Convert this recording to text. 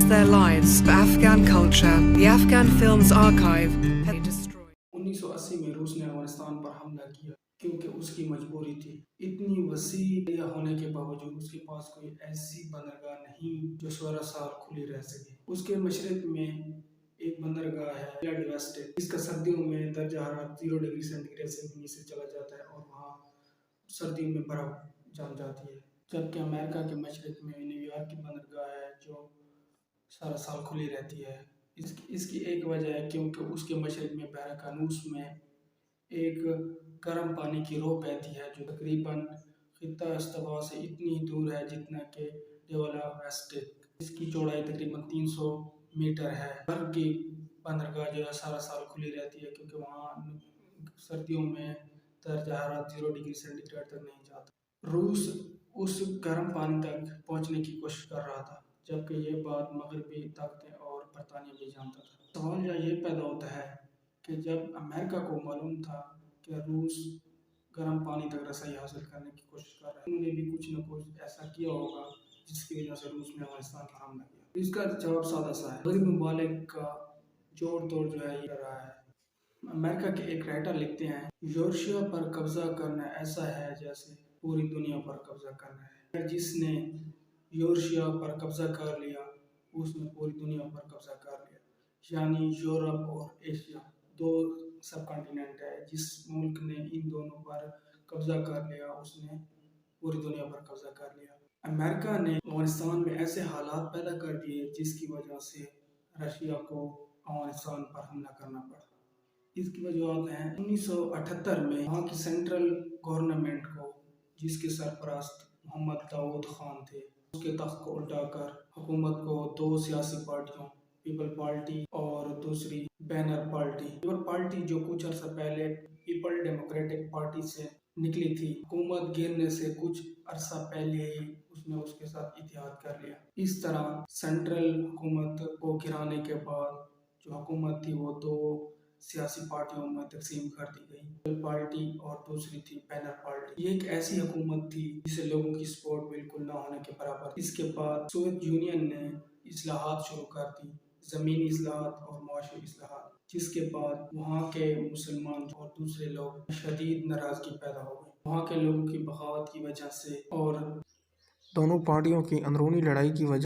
their lives for Afghan culture. The Afghan Films Archive had destroyed. 1980 میں روس نے افغانستان پر حملہ کیا کیونکہ اس کی مجبوری تھی۔ اتنی وسیع ایریا ہونے کے باوجود اس کے پاس کوئی ایسی بندرگاہ نہیں جو 16 سال کھلی رہ سکے۔ اس کے مشرق میں ایک بندرگاہ ہے بلیڈ ویسٹ، اس کا سردیوں میں درجہ حرارت 0 ڈگری سینٹی گریڈ سے بھی نیچے چلا جاتا ہے اور وہاں سردیوں میں برف جم جاتی ہے۔ جبکہ امریکہ کے مشرق میں نیو یارک کی بندرگاہ ہے جو سارا سال کھلی رہتی ہے۔ اس کی ایک وجہ ہے کیونکہ اس کے مشرق میں بحیرہ قانوس میں ایک گرم پانی کی رو بہتی ہے جو تقریباً خطہ استوا سے اتنی دور ہے جتنا کہ ڈیولا ویسٹ۔ اس کی چوڑائی تقریباً 300 میٹر ہے۔ برف کی بندرگاہ جو ہے سارا سال کھلی رہتی ہے کیونکہ وہاں سردیوں میں درجہ حرارت 0 ڈگری سینٹی گریڈ تک نہیں جاتا۔ روس اس گرم پانی تک پہنچنے کی کوشش کر رہا تھا جبکہ یہ بات مغربی طاقتیں اور برطانیہ بھی جانتا تھا۔ سوال یہ پیدا ہوتا ہے کہ جب امریکہ کو معلوم تھا کہ روس گرم پانی تک رسائی حاصل کرنے کی کوشش کر رہا ہے، انہوں نے بھی کچھ نہ کچھ ایسا کیا ہوگا جس کی وجہ سے روس نے افغانستان پر حملہ کیا۔ اس کا جواب سادہ سا ہے، مغربی ممالک کا جوڑ توڑ جو ہے یہ کر رہا ہے۔ امریکہ کے ایک رائٹر لکھتے ہیں، یورشیا پر قبضہ کرنا ایسا ہے جیسے پوری دنیا پر قبضہ کرنا ہے۔ جس نے یورشیا پر قبضہ کر لیا اس نے پوری دنیا پر قبضہ کر لیا۔ یعنی یورپ اور ایشیا دو سب کانٹیننٹ ہے، جس ملک نے ان دونوں پر قبضہ کر لیا اس نے پوری دنیا پر قبضہ کر لیا۔ امریکہ نے افغانستان میں ایسے حالات پیدا کر دیے جس کی وجہ سے رشیا کو افغانستان پر حملہ کرنا پڑا۔ اس کی وجوہات ہیں 1978 میں وہاں کی سینٹرل گورنمنٹ کو، جس کے سرپرست محمد داؤد خان تھے، اس کے تخت کو الٹا کر حکومت کو دو سیاسی پارٹیوں، پیپل پارٹی اور دوسری بینر پارٹی۔ پیپل پارٹی جو کچھ عرصہ پہلے پیپل ڈیموکریٹک پارٹی سے نکلی تھی، حکومت گرنے سے کچھ عرصہ پہلے ہی اس نے اس کے ساتھ اتحاد کر لیا۔ اس طرح سینٹرل حکومت کو گرانے کے بعد جو حکومت تھی وہ دو سیاسی پارٹیوں میں تقسیم کر دی گئی، پیپل پارٹی اور دوسری تھی بینر پارٹی۔ یہ ایک ایسی حکومت تھی جسے لوگوں کی سپورٹ بالکل نہ ہونے کے برابر۔ اس کے بعد سوویت یونین نے اصلاحات شروع کر دی، زمینی اصلاحات اور معاشی اصلاحات، جس کے بعد وہاں کے مسلمان اور دوسرے لوگ شدید ناراضگی پیدا ہو گئی۔ وہاں کے لوگوں کی بغاوت کی وجہ سے اور دونوں پارٹیوں کی اندرونی لڑائی کی وجہ